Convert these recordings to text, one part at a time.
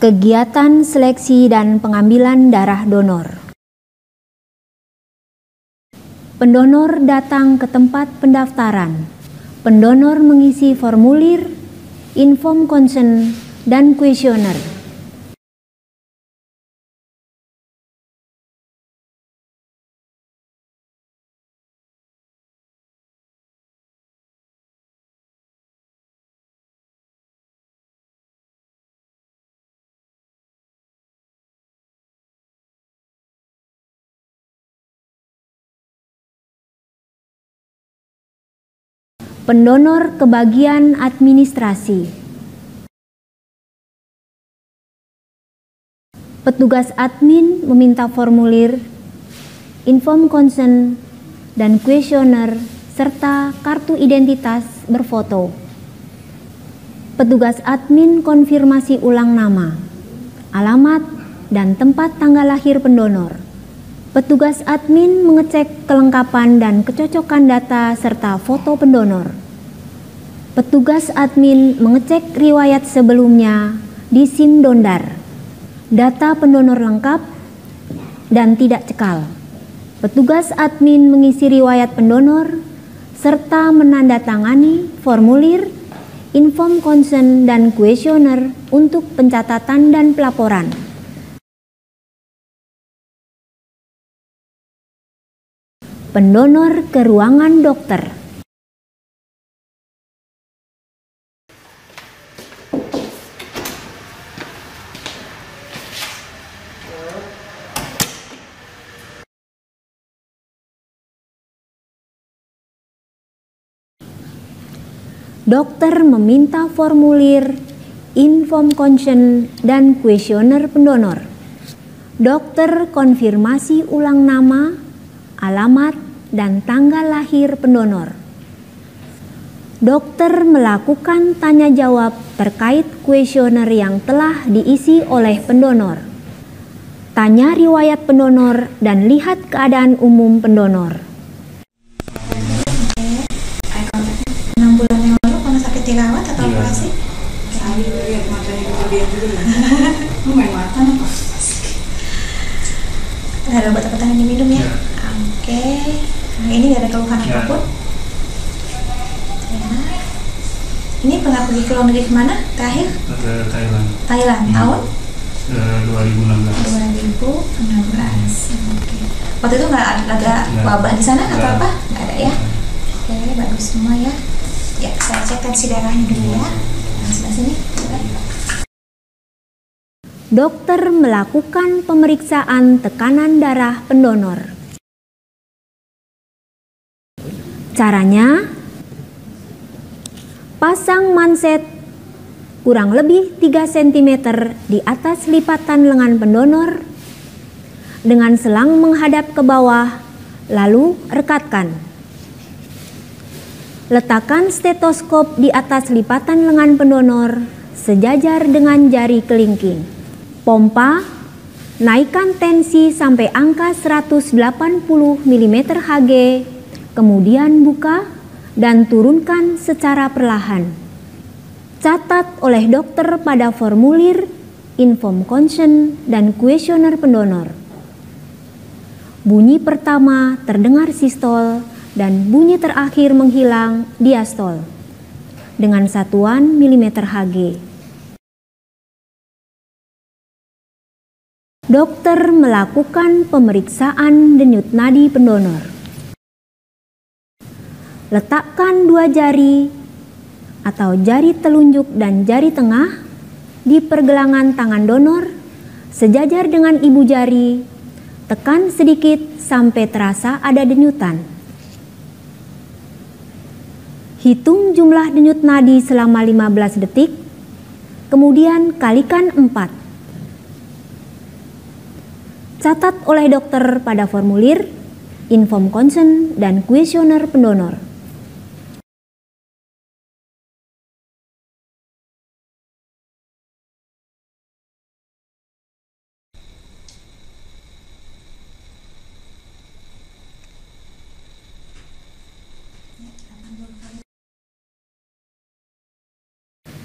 Kegiatan seleksi dan pengambilan darah donor. Pendonor datang ke tempat pendaftaran. Pendonor mengisi formulir, inform consent, dan kuesioner. Pendonor ke bagian administrasi. Petugas admin meminta formulir, inform consent, dan kuesioner, serta kartu identitas berfoto. Petugas admin konfirmasi ulang nama, alamat, dan tempat tanggal lahir pendonor. Petugas admin mengecek kelengkapan dan kecocokan data serta foto pendonor. Petugas admin mengecek riwayat sebelumnya di SIM Dondar, data pendonor lengkap dan tidak cekal. Petugas admin mengisi riwayat pendonor serta menandatangani formulir, inform consent, dan kuesioner untuk pencatatan dan pelaporan. Pendonor ke ruangan dokter. Dokter meminta formulir, inform consent, dan kuesioner pendonor. Dokter konfirmasi ulang nama, alamat, dan tanggal lahir pendonor. Dokter melakukan tanya jawab terkait kuesioner yang telah diisi oleh pendonor. Tanya riwayat pendonor dan lihat keadaan umum pendonor. 6 bulan yang lalu kamu sakit dirawat atau operasi? Saya lihat matanya kemudian juga. Main mata apa? Ada obat-obatan yang diminum ya? Oke. Nah, ini gak ada keluhan apapun? Ya. Ini pernah pergi ke luar negeri kemana terakhir? Ke Thailand. Thailand, tahun? 2016. 2016. Oke. Waktu itu nggak ada wabah di sana atau apa? Nggak ada ya? Oke, bagus semua ya. Ya, saya cek tensi darahnya dulu ya. Nah, sebelah sini. Dokter melakukan pemeriksaan tekanan darah pendonor. Caranya, pasang manset kurang lebih 3 cm di atas lipatan lengan pendonor dengan selang menghadap ke bawah, lalu rekatkan. Letakkan stetoskop di atas lipatan lengan pendonor sejajar dengan jari kelingking. Pompa, naikkan tensi sampai angka 180 mm Hg, kemudian buka dan turunkan secara perlahan. Catat oleh dokter pada formulir, inform consent, dan kuesioner pendonor. Bunyi pertama terdengar sistol dan bunyi terakhir menghilang diastol dengan satuan milimeter Hg. Dokter melakukan pemeriksaan denyut nadi pendonor. Letakkan 2 jari atau jari telunjuk dan jari tengah di pergelangan tangan donor sejajar dengan ibu jari. Tekan sedikit sampai terasa ada denyutan. Hitung jumlah denyut nadi selama 15 detik, kemudian kalikan 4. Catat oleh dokter pada formulir, inform consent, dan kuesioner pendonor.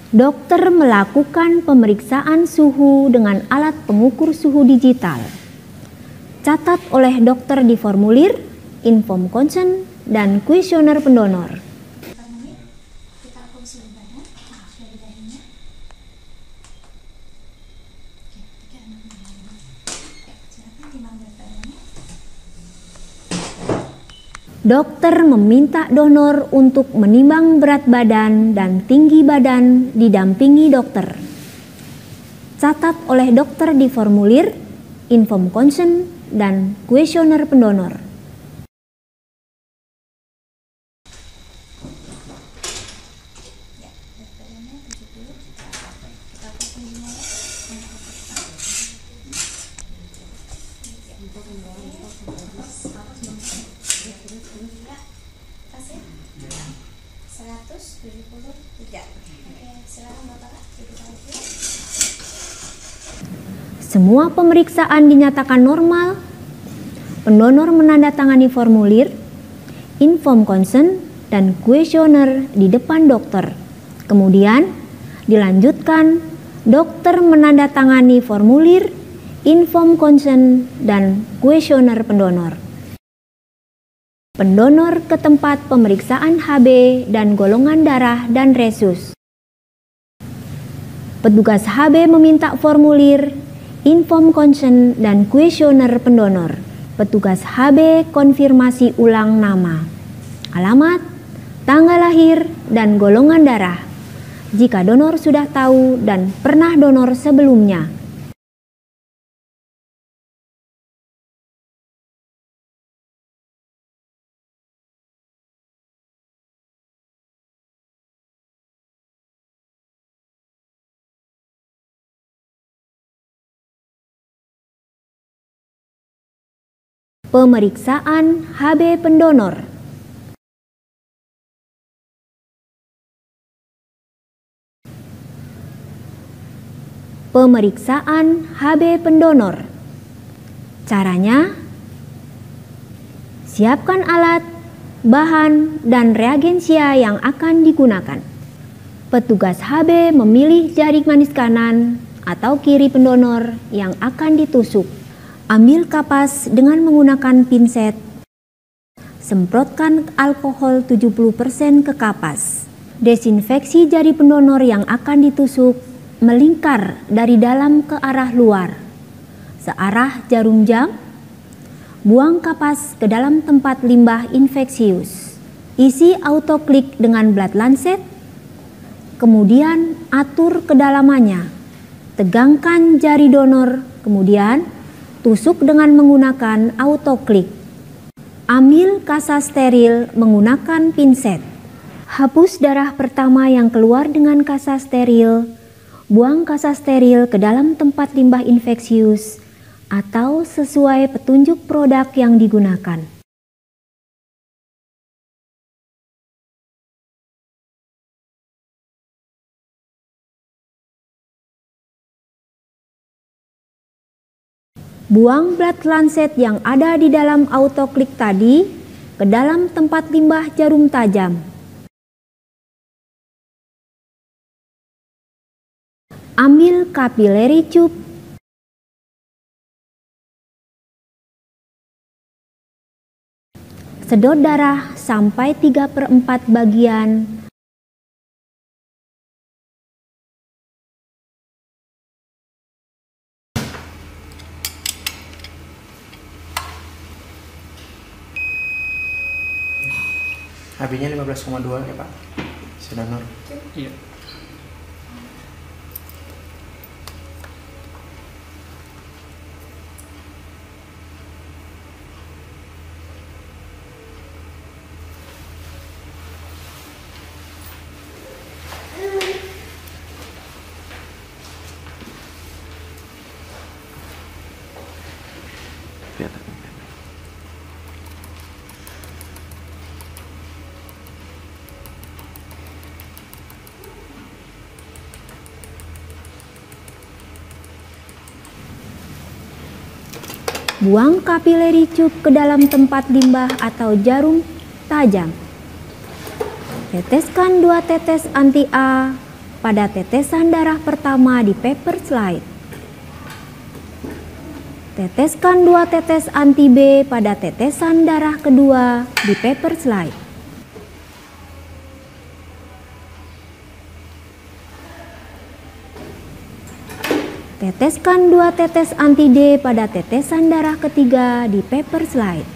Dokter melakukan pemeriksaan suhu dengan alat pengukur suhu digital. Catat oleh dokter di formulir, inform consent, dan kuesioner pendonor. Kita posisi badan, maaf dari dahinya. Oke, 365. Silakan timbang berat badannya. Dokter meminta donor untuk menimbang berat badan dan tinggi badan didampingi dokter. Catat oleh dokter di formulir, inform consent, dan kuesioner pendonor. Ya, berat badannya 70. Kita posisinya pas ya? 173. Oke, silakan Bapak, duduk lagi. Semua pemeriksaan dinyatakan normal. Pendonor menandatangani formulir, inform consent, dan kuesioner di depan dokter. Kemudian dilanjutkan, dokter menandatangani formulir, inform consent, dan kuesioner pendonor. Pendonor ke tempat pemeriksaan HB dan golongan darah dan resus. Petugas HB meminta formulir, inform consent, dan kuesioner pendonor. Petugas HB konfirmasi ulang nama, alamat, tanggal lahir, dan golongan darah. Jika donor sudah tahu dan pernah donor sebelumnya. Pemeriksaan HB pendonor. Pemeriksaan HB pendonor. Caranya, siapkan alat, bahan, dan reagensia yang akan digunakan. Petugas HB memilih jari manis kanan atau kiri pendonor yang akan ditusuk. Ambil kapas dengan menggunakan pinset. Semprotkan alkohol 70% ke kapas. Desinfeksi jari pendonor yang akan ditusuk melingkar dari dalam ke arah luar, searah jarum jam. Buang kapas ke dalam tempat limbah infeksius. Isi autoklik dengan blood lancet. Kemudian atur kedalamannya. Tegangkan jari donor, kemudian tusuk dengan menggunakan autoklik. Ambil kasa steril menggunakan pinset. Hapus darah pertama yang keluar dengan kasa steril. Buang kasa steril ke dalam tempat limbah infeksius atau sesuai petunjuk produk yang digunakan. Buang blood lancet yang ada di dalam autoklik tadi ke dalam tempat limbah jarum tajam. Ambil capillary tube. Sedot darah sampai 3/4 bagian. HB-nya 15,2 ya Pak, sedonor. Iya. Buang capillary tube ke dalam tempat limbah atau jarum tajam. Teteskan 2 tetes anti A pada tetesan darah pertama di paper slide. Teteskan 2 tetes anti B pada tetesan darah kedua di paper slide. Teteskan 2 tetes anti D pada tetesan darah ketiga di paper slide.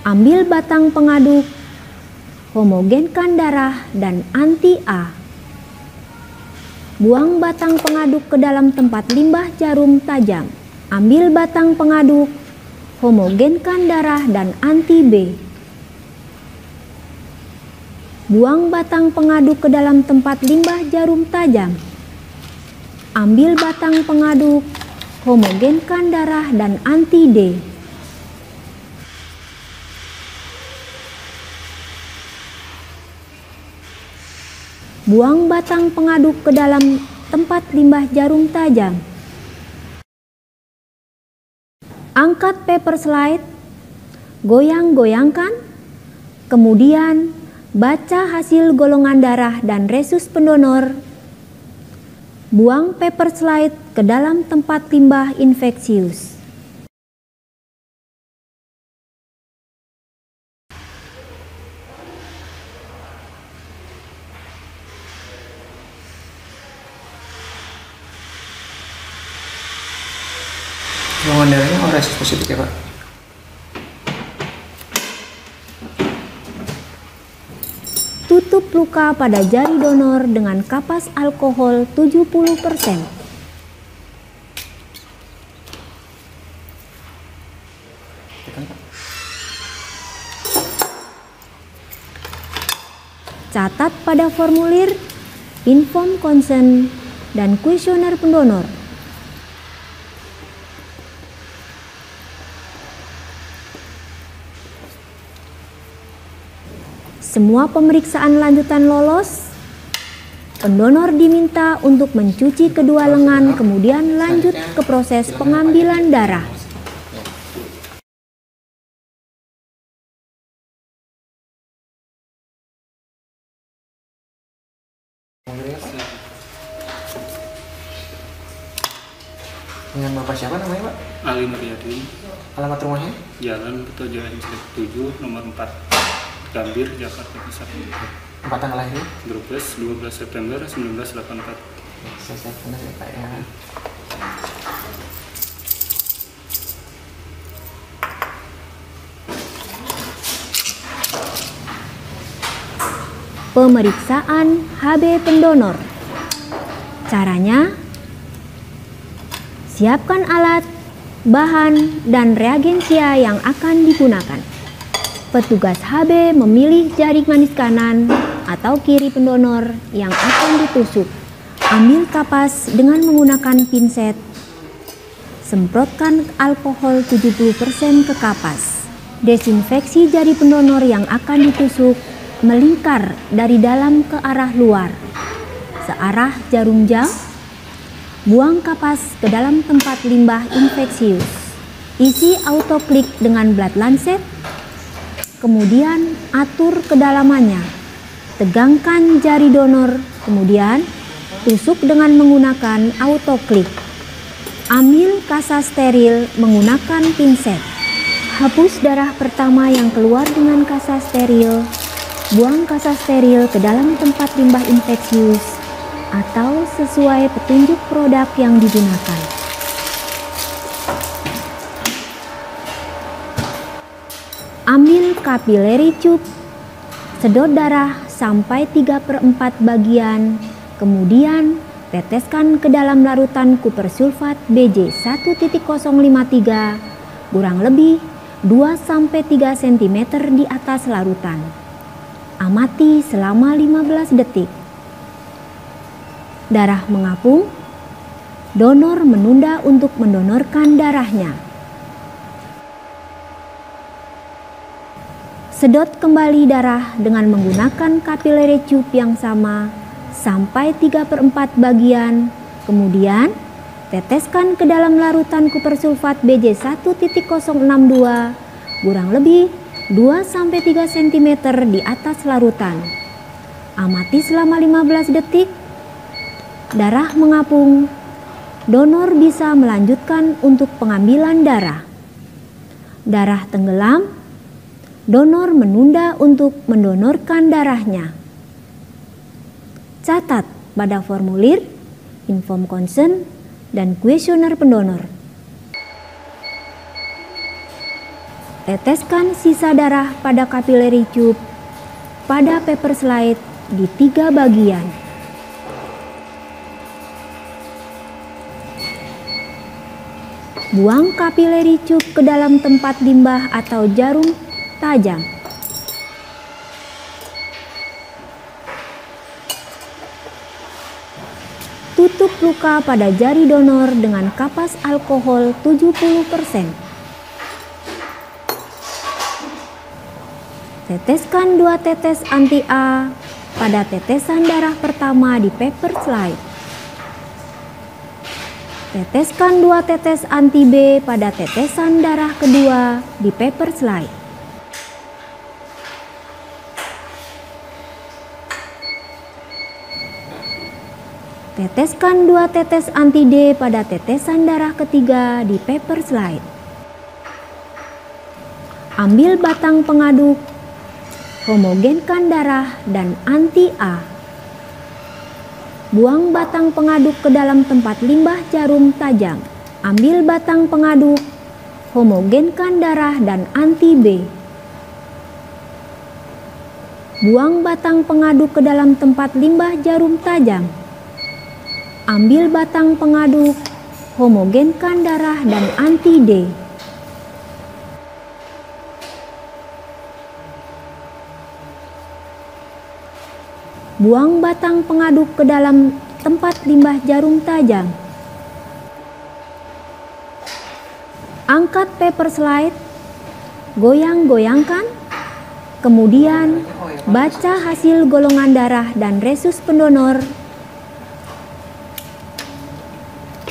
Ambil batang pengaduk, homogenkan darah dan anti-A. Buang batang pengaduk ke dalam tempat limbah jarum tajam. Ambil batang pengaduk, homogenkan darah dan anti-B. Buang batang pengaduk ke dalam tempat limbah jarum tajam. Ambil batang pengaduk, homogenkan darah dan anti-D. Buang batang pengaduk ke dalam tempat limbah jarum tajam. Angkat paper slide, goyang-goyangkan, kemudian baca hasil golongan darah dan resus pendonor. Buang paper slide ke dalam tempat limbah infeksius. Golongan darahnya O resus positif ya Pak? Tutup luka pada jari donor dengan kapas alkohol 70%. Catat pada formulir, inform consent, dan kuesioner pendonor. Semua pemeriksaan lanjutan lolos. Pendonor diminta untuk mencuci kedua lengan, kemudian lanjut ke proses pengambilan darah. Dengan Bapak siapa namanya Pak? Ali Nuryadin, Alamat rumahnya? Jalan Petojoan 7 nomor 4, Gambir, Jakarta Pusat. 4 tanggal lahirnya? Brebes 12 September 1984. Saya benar ya Pak ya. Pemeriksaan HB pendonor. Caranya, siapkan alat, bahan, dan reagensia yang akan digunakan. Petugas HB memilih jari manis kanan atau kiri pendonor yang akan ditusuk. Ambil kapas dengan menggunakan pinset. Semprotkan alkohol 70% ke kapas. Desinfeksi jari pendonor yang akan ditusuk melingkar dari dalam ke arah luar, searah jarum jam. Buang kapas ke dalam tempat limbah infeksius. Isi autoklik dengan blood lancet. Kemudian atur kedalamannya. Tegangkan jari donor, kemudian tusuk dengan menggunakan autoklik. Ambil kasa steril menggunakan pinset. Hapus darah pertama yang keluar dengan kasa steril. Buang kasa steril ke dalam tempat limbah infeksius atau sesuai petunjuk produk yang digunakan. Ambil capillary tube, sedot darah sampai 3/4 bagian, kemudian teteskan ke dalam larutan kuper sulfat BJ 1.053 kurang lebih 2-3 cm di atas larutan. Amati selama 15 detik. Darah mengapung, donor menunda untuk mendonorkan darahnya. Sedot kembali darah dengan menggunakan capillary tube yang sama sampai 3/4 bagian, kemudian Teteskan ke dalam larutan kuper sulfat BJ1.062 kurang lebih 2-3 cm di atas larutan. Amati selama 15 detik. Darah mengapung. Donor bisa melanjutkan untuk pengambilan darah. Darah tenggelam. Donor menunda untuk mendonorkan darahnya. Catat pada formulir, inform consent, dan kuesioner pendonor. Teteskan sisa darah pada capillary tube pada paper slide di 3 bagian. Buang capillary tube ke dalam tempat limbah atau jarum tajam. Tutup luka pada jari donor dengan kapas alkohol 70%. Teteskan 2 tetes anti-A pada tetesan darah pertama di paper slide. Teteskan 2 tetes anti-B pada tetesan darah kedua di paper slide. Teteskan 2 tetes anti-D pada tetesan darah ketiga di paper slide. Ambil batang pengaduk, homogenkan darah dan anti-A. Buang batang pengaduk ke dalam tempat limbah jarum tajam. Ambil batang pengaduk, homogenkan darah dan anti-B. Buang batang pengaduk ke dalam tempat limbah jarum tajam. Ambil batang pengaduk, homogenkan darah dan anti-D. Buang batang pengaduk ke dalam tempat limbah jarum tajam. Angkat paper slide, goyang-goyangkan, kemudian baca hasil golongan darah dan resus pendonor.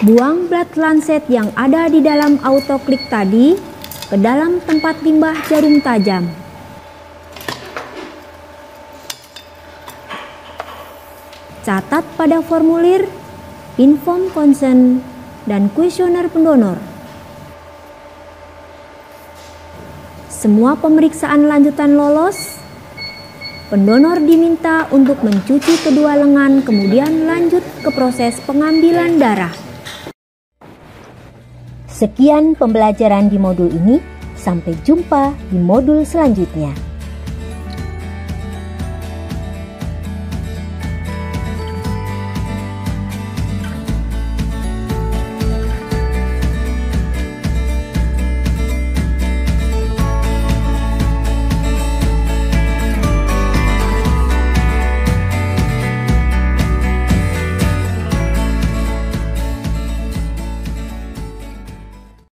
Buang blood lancet yang ada di dalam autoklik tadi ke dalam tempat limbah jarum tajam. Catat pada formulir, inform consent, dan kuesioner pendonor. Semua pemeriksaan lanjutan lolos. Pendonor diminta untuk mencuci kedua lengan, kemudian lanjut ke proses pengambilan darah. Sekian pembelajaran di modul ini, sampai jumpa di modul selanjutnya.